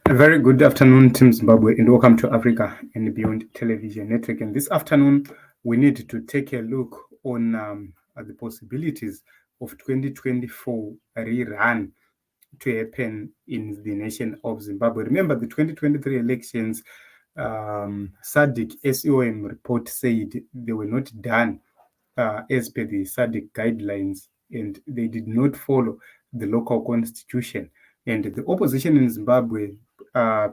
A very good afternoon, Team Zimbabwe, and welcome to Africa and Beyond Television Network. And this afternoon, we need to take a look on the possibilities of 2024 rerun to happen in the nation of Zimbabwe. Remember, the 2023 elections, SADC SOM report said they were not done as per the SADC guidelines, and they did not follow the local constitution. And the opposition in Zimbabwe,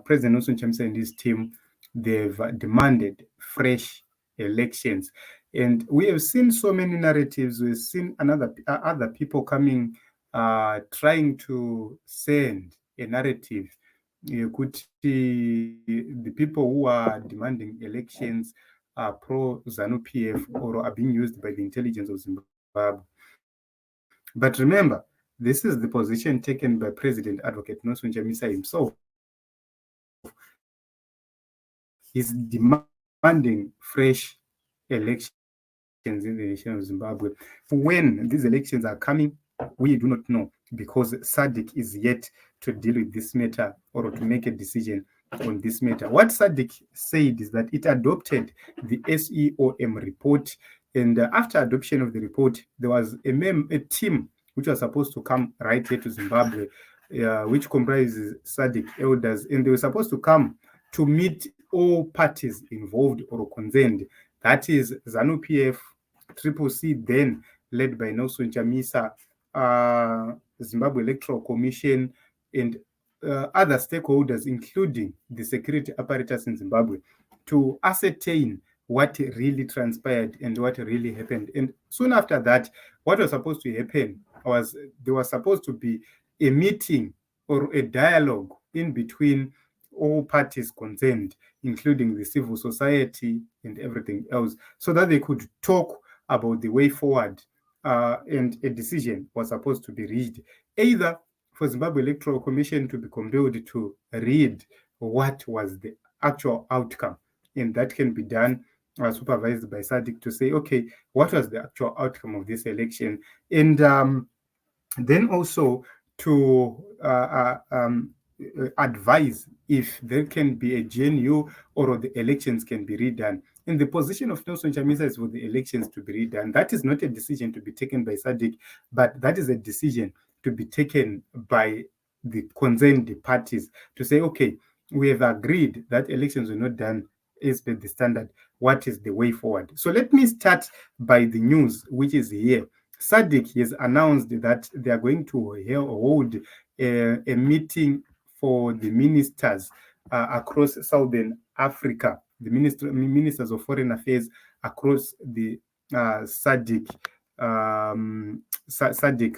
President Nelson Chamisa and his team, they've demanded fresh elections. And we have seen so many narratives. We've seen other people coming, trying to send a narrative. The people who are demanding elections are pro-ZANU PF or are being used by the intelligence of Zimbabwe. But remember, this is the position taken by President Advocate Nelson Chamisa himself. He's demanding fresh elections in the nation of Zimbabwe. When these elections are coming, we do not know, because SADC is yet to deal with this matter or to make a decision on this matter. What SADC said is that it adopted the SEOM report, and after adoption of the report, there was a team which was supposed to come right here to Zimbabwe, which comprises SADC elders, and they were supposed to come to meet all parties involved or concerned. That is ZANU PF, CCC, then led by Nelson Chamisa, Zimbabwe Electoral Commission, and other stakeholders, including the security apparatus in Zimbabwe, to ascertain what really transpired and what really happened. And soon after that, what was supposed to happen was there was supposed to be a meeting or a dialogue in between all parties concerned, including the civil society and everything else, so that they could talk about the way forward, and a decision was supposed to be reached, either for Zimbabwe Electoral Commission to be compelled to read what was the actual outcome, and that can be done supervised by SADC to say, okay, what was the actual outcome of this election, and then also to advise if there can be a GNU or the elections can be redone. And the position of Nelson Chamisa is for the elections to be redone. That is not a decision to be taken by SADC, but that is a decision to be taken by the concerned parties to say, okay, we have agreed that elections were not done as per the standard. What is the way forward? So let me start by the news, which is here. SADC has announced that they are going to hold a meeting for the ministers across Southern Africa, the ministers of foreign affairs across the SADC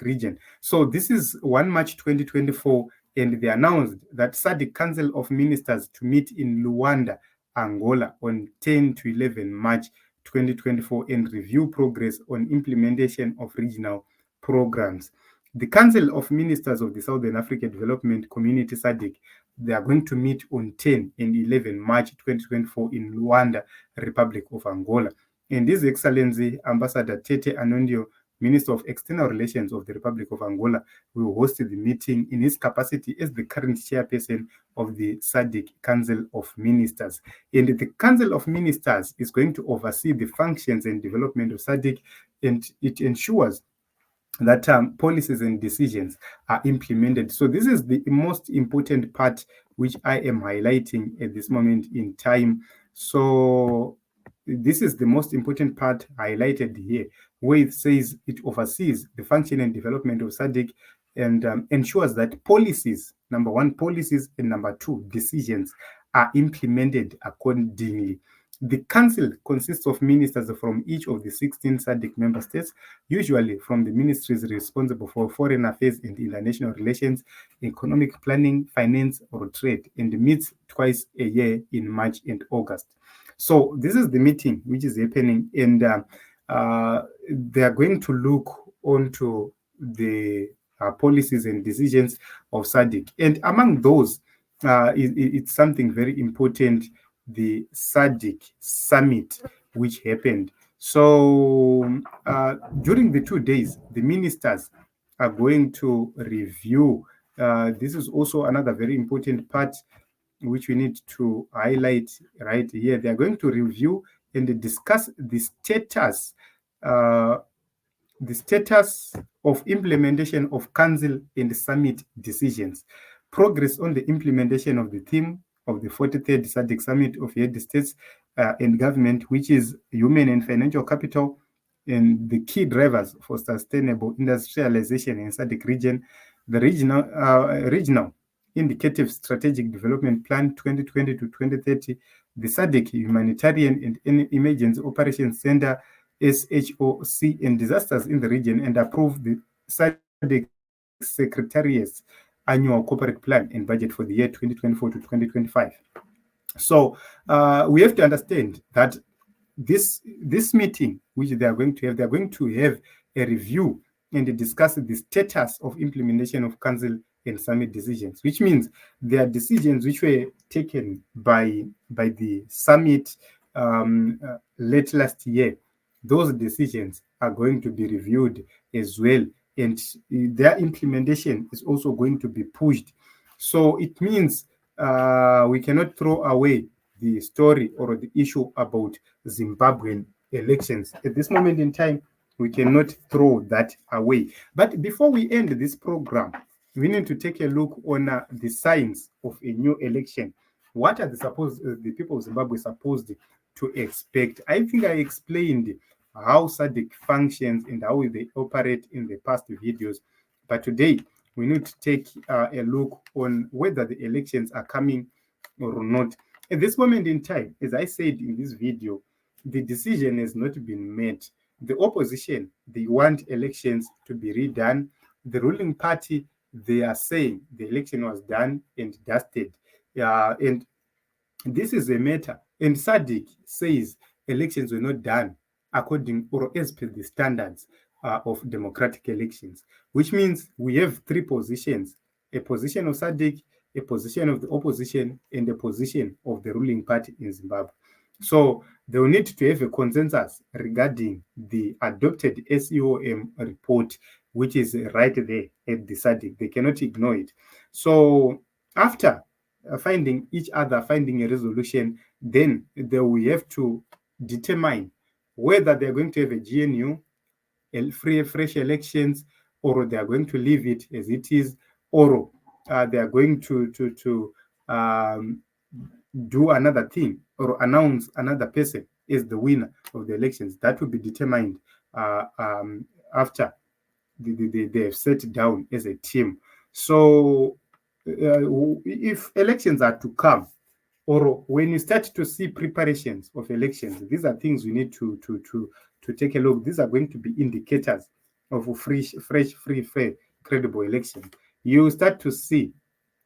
region. So this is 1 March 2024, and they announced that SADC Council of Ministers to meet in Luanda, Angola on 10 to 11 March 2024 and review progress on implementation of regional programs. The Council of Ministers of the Southern Africa Development Community SADC, they are going to meet on 10 and 11 March 2024 in Luanda, Republic of Angola. And His Excellency Ambassador Tete Anondio, Minister of External Relations of the Republic of Angola, will host the meeting in his capacity as the current chairperson of the SADC Council of Ministers. And the Council of Ministers is going to oversee the functions and development of SADC, and it ensures that policies and decisions are implemented. So this is the most important part which I am highlighting at this moment in time. So this is the most important part highlighted here, where it says it oversees the function and development of SADC and ensures that policies, number one, policies, and number two, decisions are implemented accordingly. The council consists of ministers from each of the 16 SADC member states, usually from the ministries responsible for foreign affairs and international relations, economic planning, finance, or trade, and meets twice a year in March and August. So this is the meeting which is happening, and they are going to look onto the policies and decisions of SADC. And among those, it's something very important, the SADC summit, which happened. So during the 2 days, the ministers are going to review. This is also another very important part. which we need to highlight right here. They are going to review and discuss the status of implementation of Council and Summit decisions, progress on the implementation of the theme of the 43rd SADC Summit of Head States and Government, which is human and financial capital, and the key drivers for sustainable industrialization in SADC region, the regional indicative strategic development plan 2020 to 2030, the SADC Humanitarian and Emergency Operations Center SHOC and disasters in the region, and approve the SADC Secretariat's annual corporate plan and budget for the year 2024 to 2025. So we have to understand that this meeting, which they are going to have a review and discuss the status of implementation of Council and Summit decisions, which means there are decisions which were taken by the summit late last year. Those decisions are going to be reviewed as well, and their implementation is also going to be pushed. So it means we cannot throw away the story or the issue about Zimbabwean elections. At this moment in time, we cannot throw that away. But before we end this program, we need to take a look on the signs of a new election. What are the people of Zimbabwe supposed to expect? I think I explained how SADC functions and how they operate in the past videos. But today, we need to take a look on whether the elections are coming or not. At this moment in time, as I said in this video, the decision has not been made. The opposition, they want elections to be redone. The ruling party, they are saying the election was done and dusted. And this is a matter. And SADC says elections were not done according or as per the standards of democratic elections, which means we have three positions: a position of SADC, a position of the opposition, and a position of the ruling party in Zimbabwe. So they will need to have a consensus regarding the adopted SEOM report, which is right there at the SADC. They cannot ignore it. So after finding a resolution, then they will have to determine whether they're going to have a GNU, fresh elections, or they are going to leave it as it is, or they are going to do another thing or announce another person as the winner of the elections. That will be determined after they have sat down as a team. So if elections are to come, or when you start to see preparations of elections, these are things we need to take a look. These are going to be indicators of a fresh, free, fair, credible election. You start to see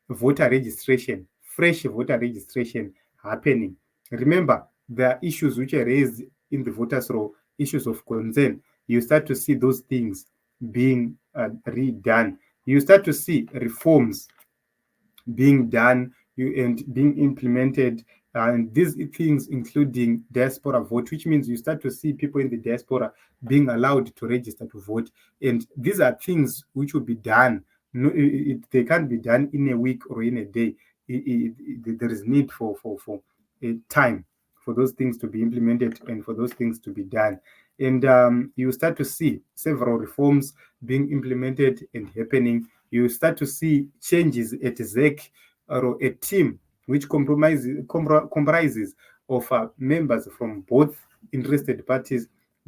voter registration, fresh voter registration happening. Remember, there are issues which are raised in the voters' roll, issues of concern. You start to see those things being redone. You start to see reforms being done and being implemented, and these things including diaspora vote, which means you start to see people in the diaspora being allowed to register to vote. And these are things which will be done. No, they can't be done in a week or in a day. There is need for a time for those things to be implemented and for those things to be done. And you start to see several reforms being implemented and happening. You start to see changes at ZEC, or a team which comprises of members from both interested parties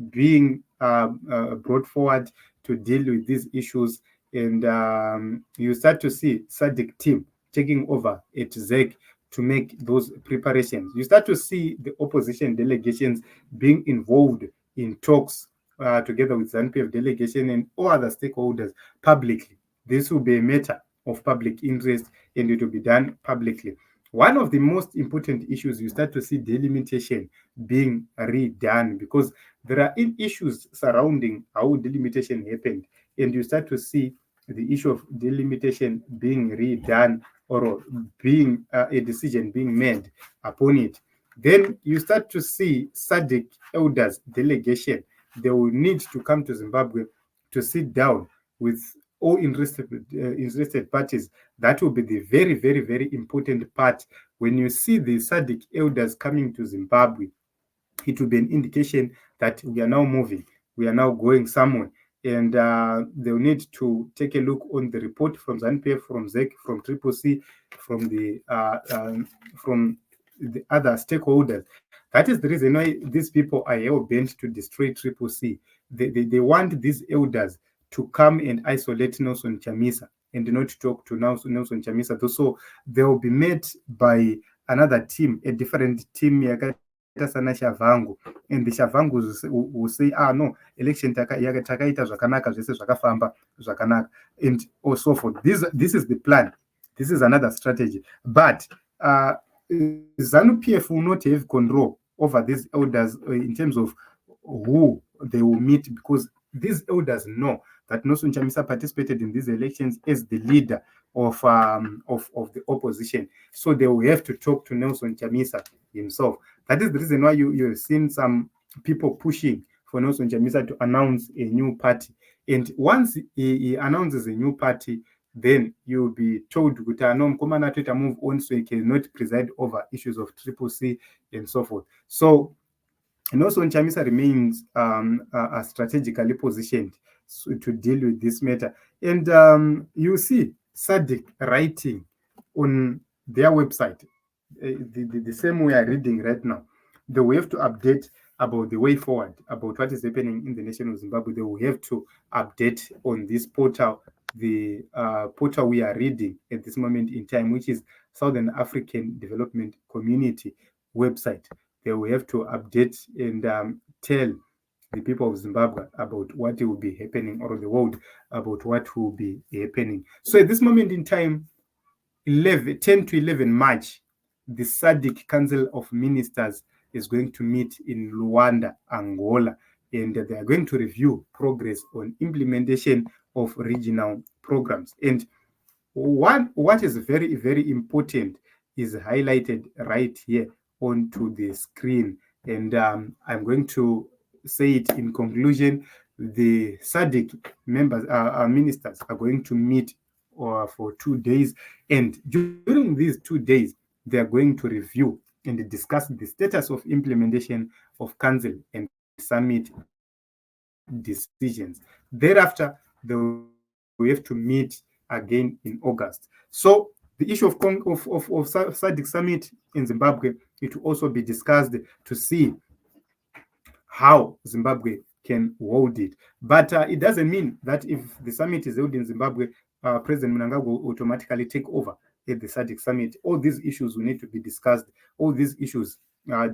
being brought forward to deal with these issues. And you start to see SADC team taking over at ZEC to make those preparations. You start to see the opposition delegations being involved in talks together with ZANU-PF delegation and all other stakeholders publicly. This will be a matter of public interest, and it will be done publicly. One of the most important issues, you start to see delimitation being redone, because there are issues surrounding how delimitation happened, and you start to see the issue of delimitation being redone or being a decision being made upon it. Then you start to see SADC elders delegation. They will need to come to Zimbabwe to sit down with all interested parties. That will be the very, very, very important part when you see the SADC elders coming to Zimbabwe, it will be an indication that we are now moving, we are now going somewhere. And they'll need to take a look on the report from ZANU-PF, from ZEC, from CCC, from the other stakeholders. That is the reason why these people are hell-bent to destroy CCC. They want these elders to come and isolate Nelson Chamisa and not talk to Nelson Chamisa. So they will be met by another team, a different team, sana Shavangu, and the Shavangus will say, no, election takaita zvakanaka zvese zvakafamba zvakanaka, and so forth. This is the plan. This is another strategy. But ZANU-PF will not have control over these elders in terms of who they will meet, because these elders know that Nelson Chamisa participated in these elections as the leader of the opposition. So they will have to talk to Nelson Chamisa himself. That is the reason why you have seen some people pushing for Nelson Chamisa to announce a new party. And once he announces a new party, then you'll be told to move on, so he cannot preside over issues of CCC and so forth. So Nelson Chamisa remains strategically positioned to deal with this matter. And you see SADC writing on their website, the same way I'm reading right now. They will have to update about the way forward, about what is happening in the nation of Zimbabwe. They will have to update on this portal, the portal we are reading at this moment in time, which is Southern African Development Community website. They will have to update and tell the people of Zimbabwe about what will be happening, or the world about what will be happening. So at this moment in time, 10 to 11 March, the SADC Council of Ministers is going to meet in Luanda, Angola, and they are going to review progress on implementation of regional programs. And what is very, very important is highlighted right here onto the screen. And I'm going to say it in conclusion. The SADC members, ministers, are going to meet for 2 days. And during these 2 days, they are going to review and discuss the status of implementation of Council and Summit decisions. Thereafter, they will have to meet again in August. So the issue of SADC Summit in Zimbabwe, it will also be discussed to see how Zimbabwe can hold it. But it doesn't mean that if the summit is held in Zimbabwe, President Mnangagwa will automatically take over at the SADC Summit. All these issues will need to be discussed. All these issues,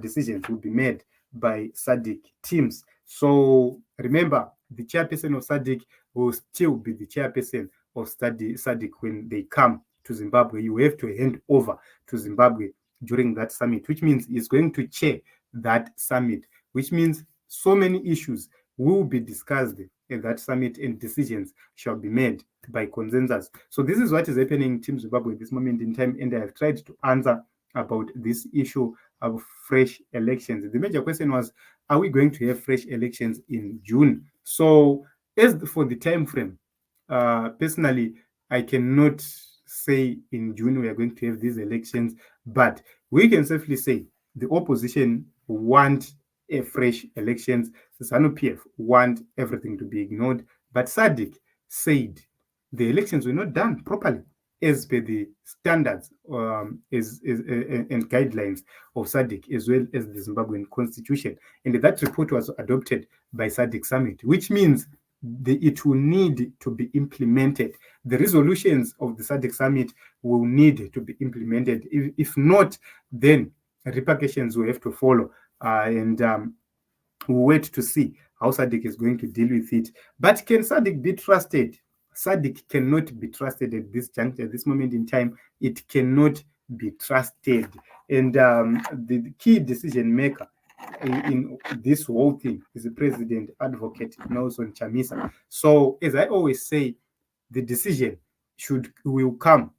decisions will be made by SADC teams. So remember, the chairperson of SADC will still be the chairperson of SADC when they come to Zimbabwe. You have to hand over to Zimbabwe during that summit, which means he's going to chair that summit, which means so many issues will be discussed at that summit and decisions shall be made by consensus. So this is what is happening in Team Zimbabwe at this moment in time, and I have tried to answer about this issue of fresh elections. The major question was, are we going to have fresh elections in June? So as for the time frame, personally, I cannot say in June we are going to have these elections, but we can safely say the opposition want a fresh elections. ZANU-PF want everything to be ignored, but SADC said the elections were not done properly as per the standards and guidelines of SADC, as well as the Zimbabwean constitution. And that report was adopted by SADC Summit, which means it will need to be implemented. The resolutions of the SADC Summit will need to be implemented. If not, then repercussions will have to follow. And we'll wait to see how SADC is going to deal with it. But can SADC be trusted? SADC cannot be trusted at this juncture, at this moment in time. It cannot be trusted. And the key decision maker in this whole thing is the president advocate Nelson Chamisa. So as I always say, the decision will come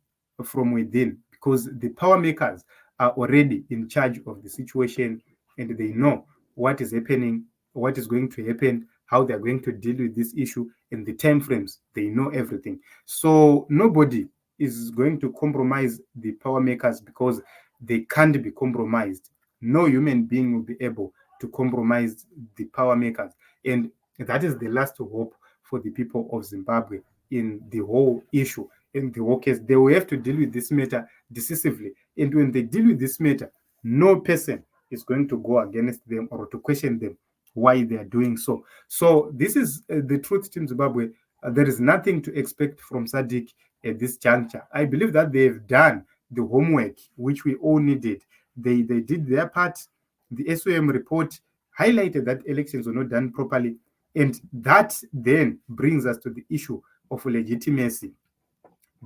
from within, because the power makers are already in charge of the situation, and they know what is happening, what is going to happen, how they're going to deal with this issue, and the time frames. They know everything. So nobody is going to compromise the power makers, because they can't be compromised. No human being will be able to compromise the power makers. And that is the last hope for the people of Zimbabwe in the whole issue, in the whole case. They will have to deal with this matter decisively. And when they deal with this matter, no person is going to go against them or to question them why they are doing so. So this is the truth, Team Zimbabwe. There is nothing to expect from SADC at this juncture. I believe that they've done the homework which we all needed. They did their part. The SOM report highlighted that elections were not done properly. And that then brings us to the issue of legitimacy.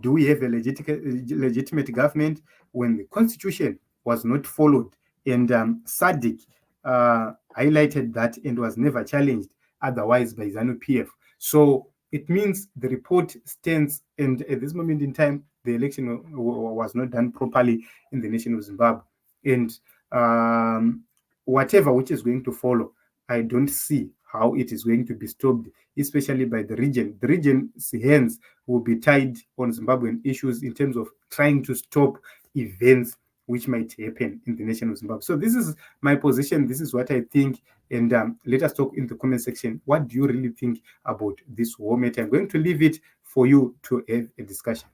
Do we have a legitimate government when the constitution was not followed? And SADC highlighted that and was never challenged otherwise by ZANU-PF. So it means the report stands, and at this moment in time, the election was not done properly in the nation of Zimbabwe. And whatever which is going to follow, I don't see how it is going to be stopped, especially by the region. The region's hands will be tied on Zimbabwean issues in terms of trying to stop events which might happen in the nation of Zimbabwe. So this is my position. This is what I think. And let us talk in the comment section. What do you really think about this whole matter? I'm going to leave it for you to have a discussion.